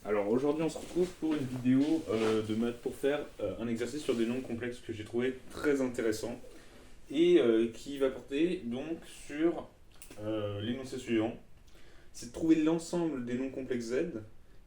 Alors aujourd'hui on se retrouve pour une vidéo de maths pour faire un exercice sur des nombres complexes que j'ai trouvé très intéressant et qui va porter donc sur l'énoncé suivant. C'est de trouver l'ensemble des nombres complexes z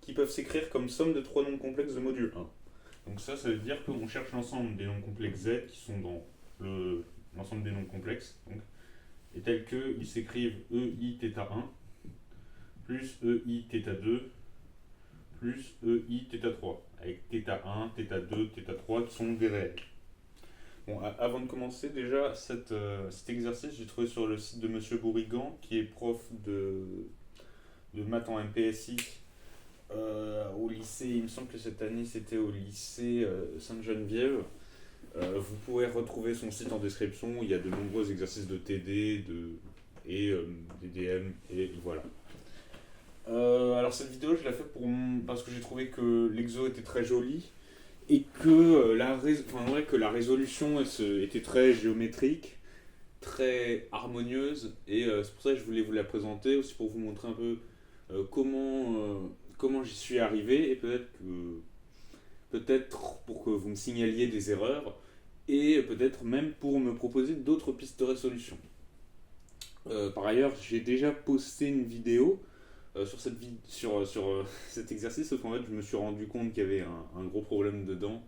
qui peuvent s'écrire comme somme de trois nombres complexes de module 1. Donc ça veut dire qu'on cherche l'ensemble des nombres complexes z qui sont dans l'ensemble des nombres complexes donc, et tels qu'ils s'écrivent ei θ1 plus ei θ2 plus EI θ3, avec θ1, θ2, θ3 qui sont des réels. Bon, avant de commencer, déjà, cet exercice, j'ai trouvé sur le site de Monsieur Bourrigan, qui est prof de maths en MPSI au lycée, il me semble que cette année c'était au lycée Sainte-Geneviève. Vous pouvez retrouver son site en description, il y a de nombreux exercices de TD et DDM, et voilà. Alors cette vidéo je l'ai fait parce que j'ai trouvé que l'exo était très joli et que la résolution était très géométrique, très harmonieuse et c'est pour ça que je voulais vous la présenter aussi pour vous montrer un peu comment j'y suis arrivé et peut-être pour que vous me signaliez des erreurs et peut-être même pour me proposer d'autres pistes de résolution. Par ailleurs j'ai déjà posté une vidéo sur cet exercice, sauf qu'en fait je me suis rendu compte qu'il y avait un gros problème dedans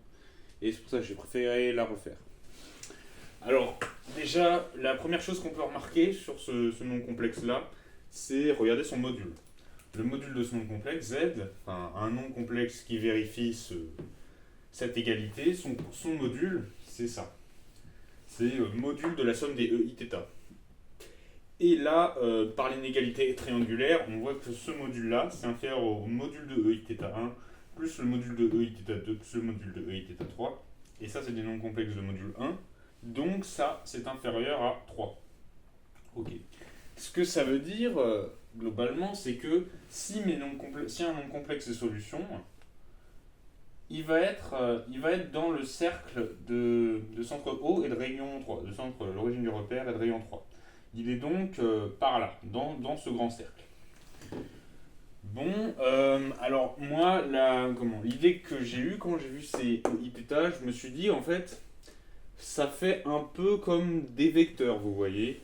et c'est pour ça que j'ai préféré la refaire. Alors déjà la première chose qu'on peut remarquer sur ce nom complexe là, c'est regarder son module. Le module de ce nom complexe, z, enfin un nom complexe qui vérifie cette égalité, son module c'est ça. C'est module de la somme des EIθ. Et là, par l'inégalité triangulaire, on voit que ce module-là, c'est inférieur au module de EIθ1, plus le module de EIθ2, plus le module de EIθ3. Et ça, c'est des nombres complexes de module 1. Donc ça, c'est inférieur à 3. Ok. Ce que ça veut dire, globalement, c'est que si un nombre complexe est solution, il va être dans le cercle de centre O et de rayon 3, de centre l'origine du repère et de rayon 3. Il est donc par là, dans ce grand cercle. Bon, alors moi, l'idée que j'ai eue quand j'ai vu ces EIθ, je me suis dit en fait, ça fait un peu comme des vecteurs, vous voyez.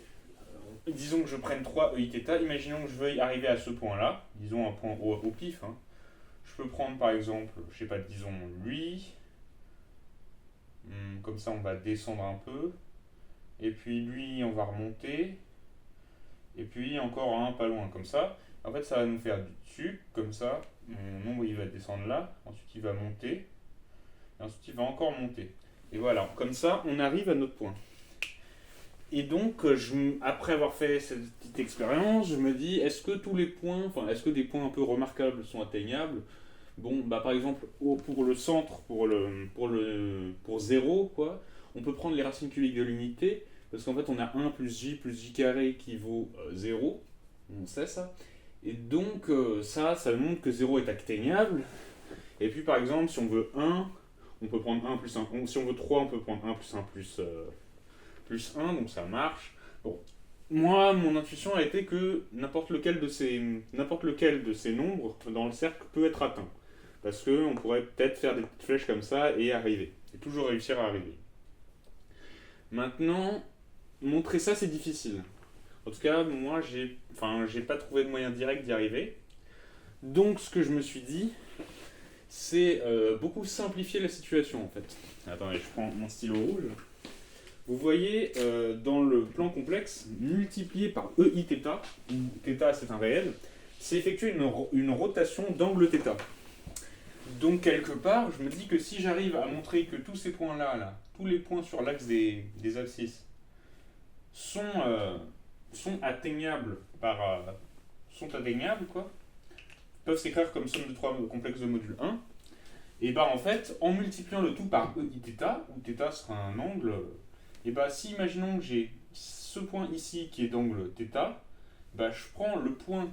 Disons que je prenne 3 EIθ, imaginons que je veuille arriver à ce point-là, disons un point au pif. Hein. Je peux prendre par exemple, je sais pas, disons lui. Comme ça, on va descendre un peu. Et puis lui, on va remonter. Et puis encore un pas loin, comme ça. En fait, ça va nous faire du dessus, comme ça. Mon nombre, il va descendre là. Ensuite, il va monter. Et ensuite, il va encore monter. Et voilà, comme ça, on arrive à notre point. Et donc, après avoir fait cette petite expérience, je me dis, est-ce que tous les points, enfin, est-ce que des points un peu remarquables sont atteignables? Bon, bah par exemple, pour le centre, pour 0, quoi, on peut prendre les racines cubiques de l'unité, parce qu'en fait, on a 1 plus j carré qui vaut 0, on sait ça. Et donc, ça montre que 0 est atteignable. Et puis, par exemple, si on veut 1, on peut prendre 1 plus 1. Si on veut 3, on peut prendre 1 plus 1 plus 1, donc ça marche. Bon. Moi, mon intuition a été que n'importe lequel de ces nombres dans le cercle peut être atteint. Parce qu'on pourrait peut-être faire des petites flèches comme ça et arriver. Et toujours réussir à arriver. Maintenant, montrer ça, c'est difficile. En tout cas, moi, j'ai pas trouvé de moyen direct d'y arriver. Donc, ce que je me suis dit, c'est beaucoup simplifier la situation, en fait. Attendez, je prends mon stylo rouge. Vous voyez, dans le plan complexe, multiplié par EIθ, où θ c'est un réel, c'est effectuer une rotation d'angle θ. Donc quelque part, je me dis que si j'arrive à montrer que tous ces points-là, tous les points sur l'axe des abscisses, sont atteignables quoi, peuvent s'écrire comme somme de trois complexes de module 1, et bah en fait, en multipliant le tout par EIθ, où θ sera un angle, et bah si imaginons que j'ai ce point ici qui est d'angle θ, bah je prends le point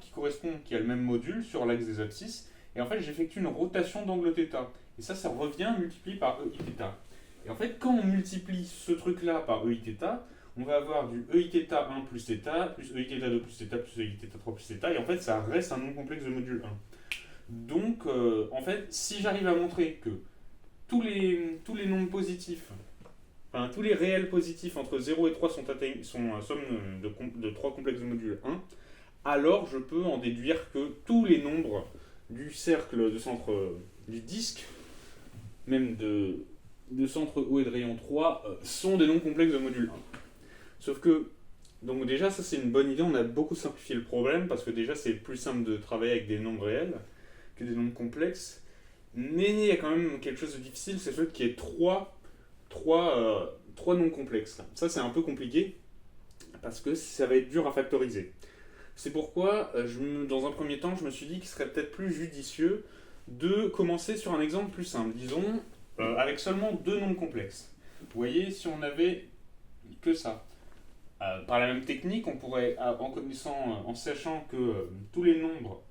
qui a le même module sur l'axe des abscisses, et en fait j'effectue une rotation d'angle θ. Et ça revient multiplié par EIθ. Et en fait, quand on multiplie ce truc-là par EIθ, on va avoir du EIθ1 plus θ, plus EIθ2 plus θ, plus EIθ3 plus θ, et en fait ça reste un nom complexe de module 1. Donc, en fait, si j'arrive à montrer que tous les nombres positifs, enfin tous les réels positifs entre 0 et 3 sont somme de 3 complexes de module 1, alors je peux en déduire que tous les nombres du cercle de centre du disque, même de centre O et de rayon 3, sont des nombres complexes de module 1. Sauf que, donc déjà ça c'est une bonne idée, on a beaucoup simplifié le problème, parce que déjà c'est plus simple de travailler avec des nombres réels que des nombres complexes. Mais il y a quand même quelque chose de difficile, c'est le fait qu'il y ait trois nombres complexes. Ça c'est un peu compliqué, parce que ça va être dur à factoriser. C'est pourquoi, dans un premier temps, je me suis dit qu'il serait peut-être plus judicieux de commencer sur un exemple plus simple, disons, avec seulement deux nombres complexes. Vous voyez, si on n'avait que ça. Par la même technique, on pourrait, en sachant que tous les nombres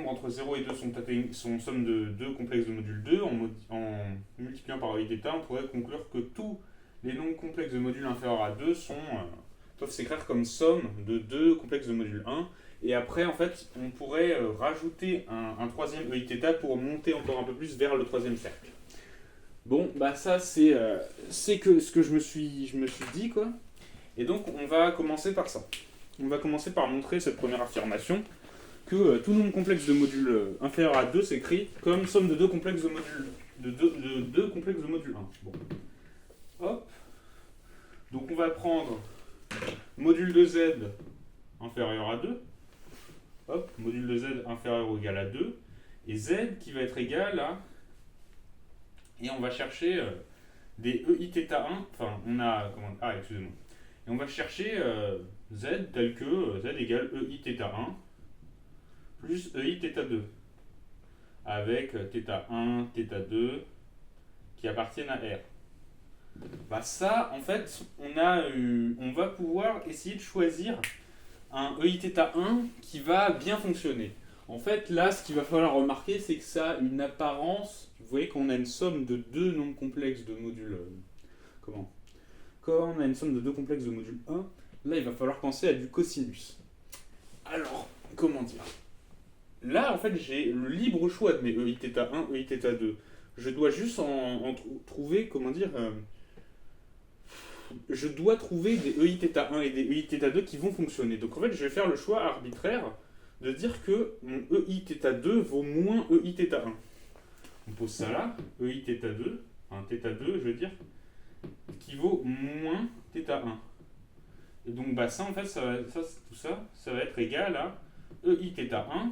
entre 0 et 2 sont somme de 2 complexes de module 2, en multipliant par i-θ, on pourrait conclure que tous les nombres complexes de module inférieur à 2 peuvent s'écrire comme somme de 2 complexes de module 1. Et après, en fait, on pourrait rajouter un troisième i-θ pour monter encore un peu plus vers le troisième cercle. Bon, bah ça, c'est ce que je me suis dit, quoi. Et donc, on va commencer par ça. On va commencer par montrer cette première affirmation, que tout nombre complexe de module inférieur à 2 s'écrit comme somme de deux complexes de module, deux complexes de module 1. Bon. Hop. Donc, on va prendre module de z inférieur à 2. Hop, module de z inférieur ou égal à 2. Et z qui va être égal à... Et on va chercher des EIθ1. Enfin, on a... excusez-moi. Et on va chercher z tel que z égale EIθ1 plus EIθ2. Avec θ1, θ2 qui appartiennent à R. Bah ça, en fait, on va pouvoir essayer de choisir un EIθ1 qui va bien fonctionner. En fait, là, ce qu'il va falloir remarquer, c'est que ça a une apparence. Vous voyez qu'on a une somme de deux nombres complexes de module. Quand on a une somme de deux complexes de module 1, là, il va falloir penser à du cosinus. Alors, comment dire? Là, en fait, j'ai le libre choix de mes EIθ1, EIθ2. Je dois juste en trouver, je dois trouver des EIθ1 et des EIθ2 qui vont fonctionner. Donc en fait, je vais faire le choix arbitraire de dire que mon EIθ2 vaut moins EIθ1. On pose ça là, EIθ2, θ2, je veux dire, qui vaut moins θ1. Et donc bah, ça, en fait, tout ça va être égal à EIθ1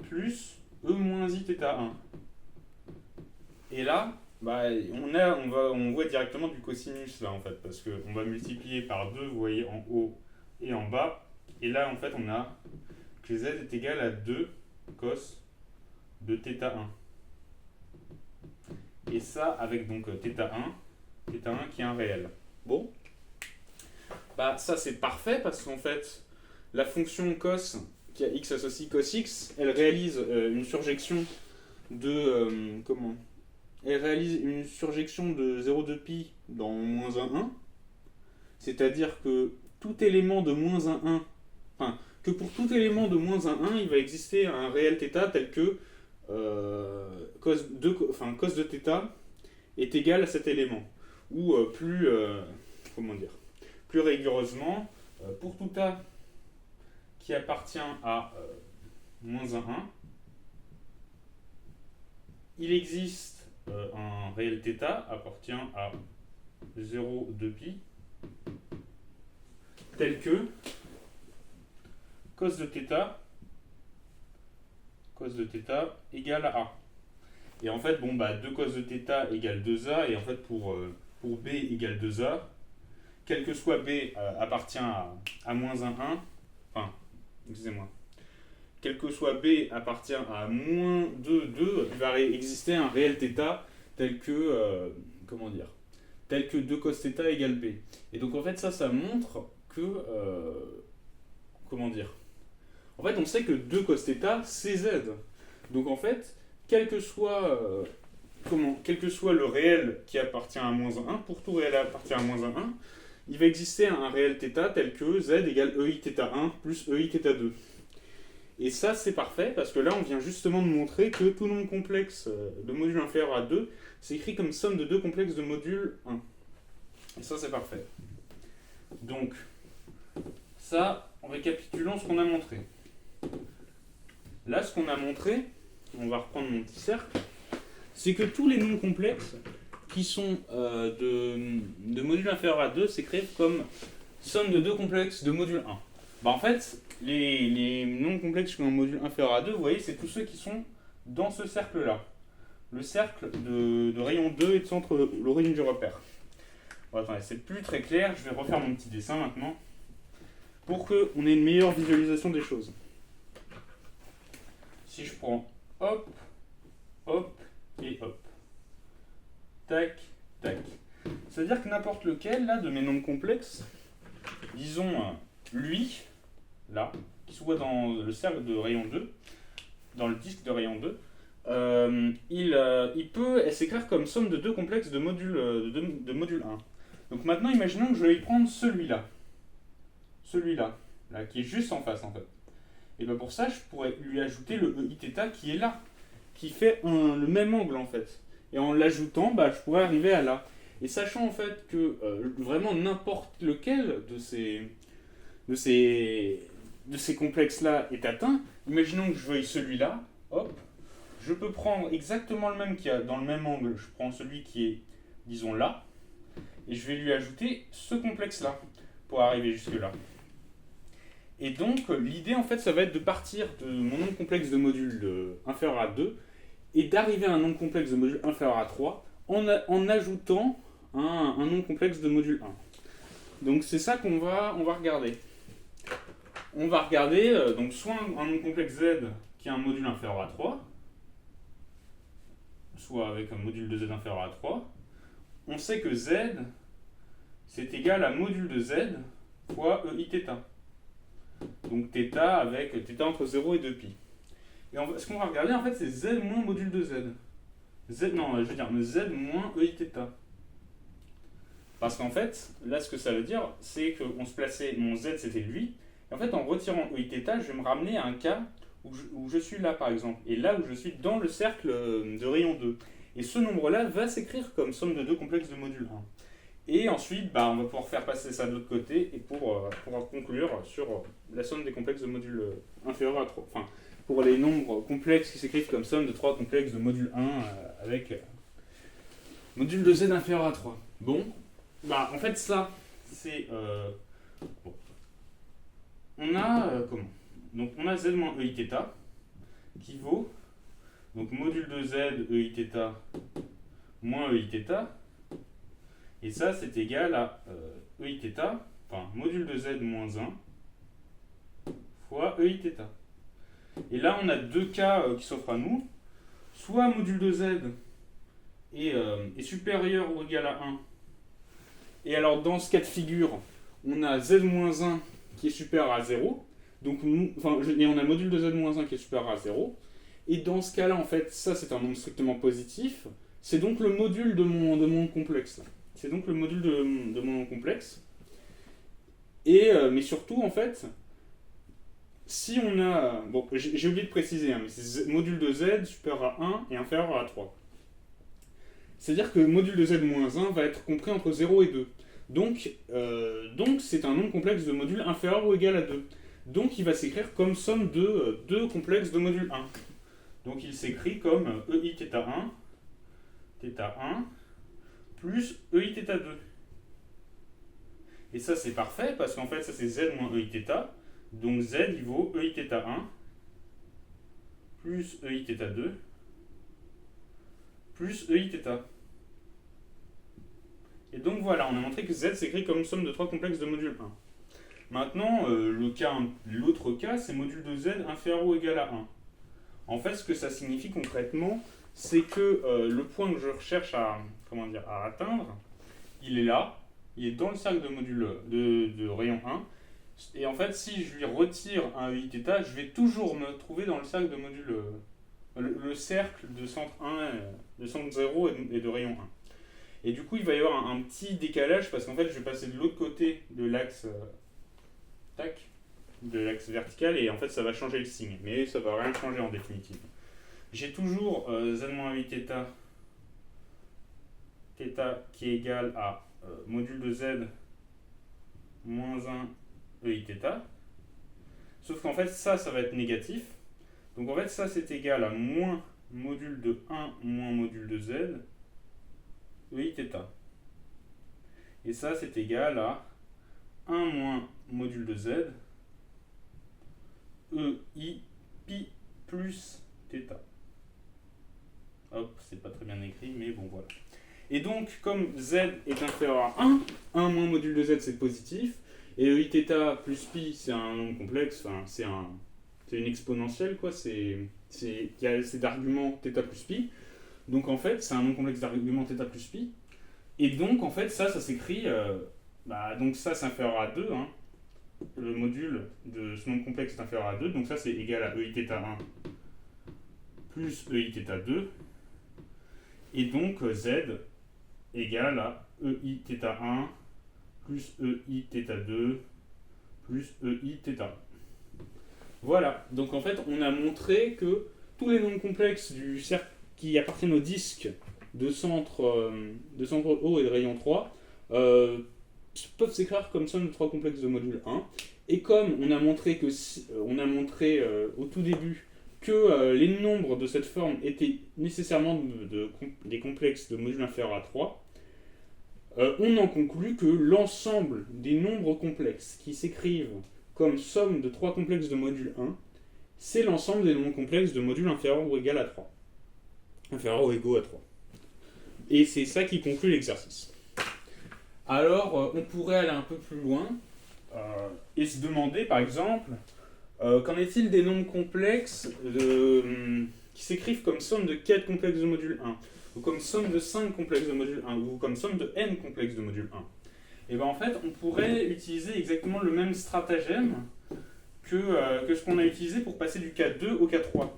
plus E moins Iθ1. Et là, bah, on voit directement du cosinus là en fait, parce qu'on va multiplier par 2, vous voyez, en haut et en bas. Et là, en fait, on a que z est égal à 2 cos de θ1. Et ça avec donc θ1 qui est un réel. Bon, bah ça c'est parfait parce qu'en fait, la fonction cos qui a x associe cos x, elle réalise une surjection de elle réalise une surjection de 0,2π dans moins 1,1. C'est-à-dire que tout élément de moins 1,1, enfin, que pour tout élément de moins 1,1, il va exister un réel θ tel que cos de θ est égal à cet élément. Ou plus rigoureusement, pour tout A qui appartient à moins 1,1, il existe un réel θ appartient à 0,2π tel que cos de θ égale à A. Et en fait, 2 cos de θ égale 2A, et en fait pour B égale 2A, quel que soit B appartient à moins 1,1, enfin, excusez-moi, quel que soit B appartient à moins 2, il va exister un réel θ tel que, tel que 2 cos θ égale B. Et donc en fait ça montre que, en fait on sait que 2 cos θ c'est Z. Donc en fait, quel que soit le réel qui appartient à moins 1, pour tout réel appartient à moins 1,1, il va exister un réel θ tel que Z égale EIθ1 plus EIθ2. Et ça, c'est parfait, parce que là, on vient justement de montrer que tout nombre complexe de module inférieur à 2, c'est écrit comme somme de deux complexes de module 1. Et ça, c'est parfait. Donc, ça, en récapitulant ce qu'on a montré. Là, ce qu'on a montré, on va reprendre mon petit cercle, c'est que tous les nombres complexes qui sont de module inférieur à 2 s'écrivent comme somme de deux complexes de module 1. Bah, en fait, les nombres complexes qui ont un module inférieur à 2, vous voyez, c'est tous ceux qui sont dans ce cercle-là. Le cercle de rayon 2 et de centre l'origine du repère. Bon, attendez, c'est plus très clair, je vais refaire mon petit dessin maintenant pour qu'on ait une meilleure visualisation des choses. Si je prends hop, hop et hop, tac, tac. C'est-à-dire que n'importe lequel là, de mes nombres complexes, disons lui, là, qui se voit dans le cercle de rayon 2, dans le disque de rayon 2, il peut s'écrire comme somme de deux complexes de module 1. Donc maintenant, imaginons que je vais y prendre celui-là. Celui-là, là, qui est juste en face en fait. Et bien pour ça, je pourrais lui ajouter le EIθ qui est là, qui fait le même angle en fait. Et en l'ajoutant, bah, je pourrais arriver à là. Et sachant en fait que vraiment n'importe lequel de ces complexes-là est atteint, imaginons que je veuille celui-là, hop, je peux prendre exactement le même qu'il y a dans le même angle, je prends celui qui est, disons là, et je vais lui ajouter ce complexe-là pour arriver jusque-là. Et donc l'idée en fait ça va être de partir de mon nombre complexe de module inférieur à 2 et d'arriver à un nombre complexe de module inférieur à 3 en ajoutant un nombre complexe de module 1. Donc c'est ça qu'on va regarder. On va regarder donc soit un nombre complexe z qui a un module inférieur à 3, soit avec un module de z inférieur à 3. On sait que z c'est égal à module de z fois EIθ. Donc θ avec θ entre 0 et 2π. Et ce qu'on va regarder en fait c'est z moins module de z. Z moins EIθ. Parce qu'en fait, là ce que ça veut dire, c'est qu'on se plaçait, mon z c'était lui, et en fait en retirant EIθ, je vais me ramener à un cas où je suis là par exemple, et là où je suis dans le cercle de rayon 2. Et ce nombre-là va s'écrire comme somme de deux complexes de module 1. Et ensuite, bah, on va pouvoir faire passer ça de l'autre côté et pour conclure sur la somme des complexes de module inférieur à 3. Enfin, pour les nombres complexes qui s'écrivent comme somme de trois complexes de module 1 avec module de z inférieur à 3. Bon, bah, en fait, ça, c'est... bon. On a... comment ? Donc, on a z moins EIθ qui vaut... Donc, module de z EIθ moins EIθ. Et ça, c'est égal à EIθ, enfin, module de z moins 1 fois EIθ. Et là, on a deux cas qui s'offrent à nous. Soit module de z est supérieur ou égal à 1. Et alors, dans ce cas de figure, on a z moins 1 qui est supérieur à 0. Donc, et on a module de z moins 1 qui est supérieur à 0. Et dans ce cas-là, en fait, ça, c'est un nombre strictement positif. C'est donc le module de mon complexe, là. C'est donc le module de mon complexe. Et, mais surtout, en fait, si on a... Bon, j'ai oublié de préciser, hein, mais c'est module de z supérieur à 1 et inférieur à 3. C'est-à-dire que module de z moins 1 va être compris entre 0 et 2. Donc c'est un nombre complexe de module inférieur ou égal à 2. Donc il va s'écrire comme somme de deux complexes de module 1. Donc il s'écrit comme EIθ1, θ1, plus EIθ2. Et ça c'est parfait parce qu'en fait ça c'est z moins EIθ. Donc z il vaut EIθ1 plus EIθ2 plus EIθ. Et donc voilà, on a montré que z s'écrit comme somme de trois complexes de module 1. Maintenant, l'autre cas, c'est module de z inférieur ou égal à 1. En fait, ce que ça signifie concrètement, c'est que le point que je recherche à atteindre, il est là, il est dans le cercle de module de rayon 1. Et en fait, si je lui retire un EIθ, je vais toujours me trouver dans le cercle de module, le cercle de centre 1, de centre 0 et de rayon 1. Et du coup, il va y avoir un petit décalage parce qu'en fait, je vais passer de l'autre côté de l'axe tac. de l'axe vertical et en fait ça va changer le signe, mais ça va rien changer en définitive. J'ai toujours z-8 θ qui est égal à module de z moins 1 EIθ, sauf qu'en fait ça va être négatif, donc en fait ça c'est égal à moins module de 1 moins module de z EIθ, et ça c'est égal à 1 moins module de z EI pi plus θ. Hop, c'est pas très bien écrit, mais bon voilà. Et donc, comme z est inférieur à 1 moins module de z c'est positif, et EIθ plus pi c'est un nombre complexe, enfin c'est une exponentielle quoi, c'est d'argument θ plus pi, donc en fait c'est un nombre complexe d'argument θ plus pi, et donc en fait ça s'écrit, donc ça c'est inférieur à 2, hein. Le module de ce nombre complexe est inférieur à 2, donc ça c'est égal à EIθ1 plus EIθ2, et donc z égale à EIθ1 plus EIθ2 plus EIθ. Voilà, donc en fait on a montré que tous les nombres complexes du cercle qui appartiennent au disque de centre O et de rayon 3 peuvent s'écrire comme somme de trois complexes de module 1. Et comme on a montré, au tout début que les nombres de cette forme étaient nécessairement des complexes de module inférieur à 3, on en conclut que l'ensemble des nombres complexes qui s'écrivent comme somme de trois complexes de module 1, c'est l'ensemble des nombres complexes de module inférieur ou égal à 3. Inférieur ou égaux à 3. Et c'est ça qui conclut l'exercice. Alors, on pourrait aller un peu plus loin et se demander, par exemple, qu'en est-il des nombres complexes qui s'écrivent comme somme de 4 complexes de module 1, ou comme somme de 5 complexes de module 1, ou comme somme de n complexes de module 1. Et bien en fait, on pourrait utiliser exactement le même stratagème que ce qu'on a utilisé pour passer du cas 2 au cas 3.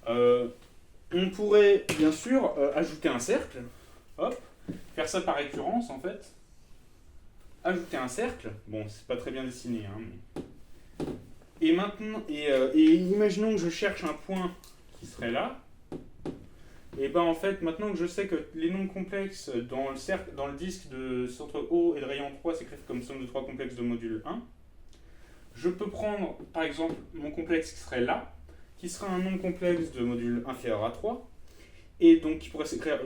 On pourrait bien sûr ajouter un cercle, hop, faire ça par récurrence en fait. Ajouter un cercle, bon c'est pas très bien dessiné, hein, mais... et maintenant, imaginons que je cherche un point qui serait là, et ben en fait maintenant que je sais que les nombres complexes dans le disque de centre O et de rayon 3 s'écrivent comme somme de trois complexes de module 1, je peux prendre par exemple mon complexe qui serait là, qui serait un nombre complexe de module inférieur à 3, et donc qui pourrait s'écrire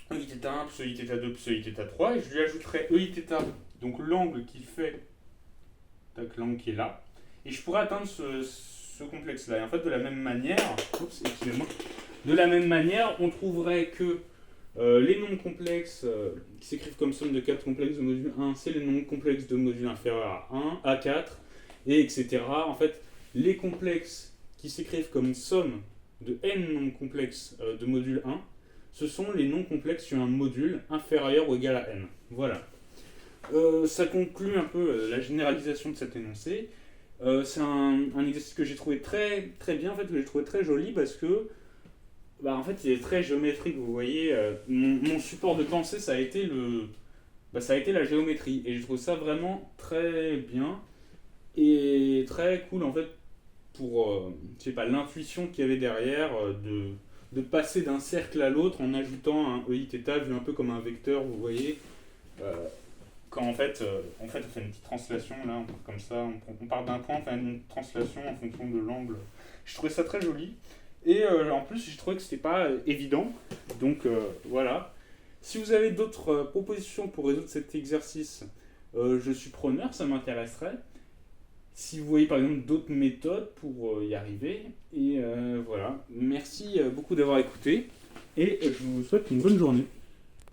EIθ1 plus EIθ2 plus EIθ3, et je lui ajouterais EIθ, donc l'angle qui fait, l'angle qui est là, et je pourrais atteindre ce complexe-là. Et en fait, de la même manière, on trouverait que les nombres complexes qui s'écrivent comme somme de 4 complexes de module 1, c'est les nombres complexes de module inférieur à 1, à 4, et etc. En fait, les complexes qui s'écrivent comme somme de n nombres complexes de module 1, ce sont les nombres complexes sur un module inférieur ou égal à n. Voilà. Ça conclut un peu la généralisation de cet énoncé. C'est un exercice que j'ai trouvé très, très bien, en fait, que j'ai trouvé très joli parce que en fait, il est très géométrique, vous voyez. Mon support de pensée, ça a été la géométrie. Et je trouve ça vraiment très bien et très cool, en fait, pour l'intuition qu'il y avait derrière de passer d'un cercle à l'autre en ajoutant un EIθ vu un peu comme un vecteur, vous voyez. Quand en fait, on fait une petite translation, là, comme ça, on part d'un point, on fait une translation en fonction de l'angle. Je trouvais ça très joli. Et en plus, j'ai trouvé que c'était pas évident. Donc voilà. Si vous avez d'autres propositions pour résoudre cet exercice, je suis preneur, ça m'intéresserait. Si vous voyez par exemple d'autres méthodes pour y arriver. Et voilà. Merci beaucoup d'avoir écouté. Et je vous souhaite une bonne journée.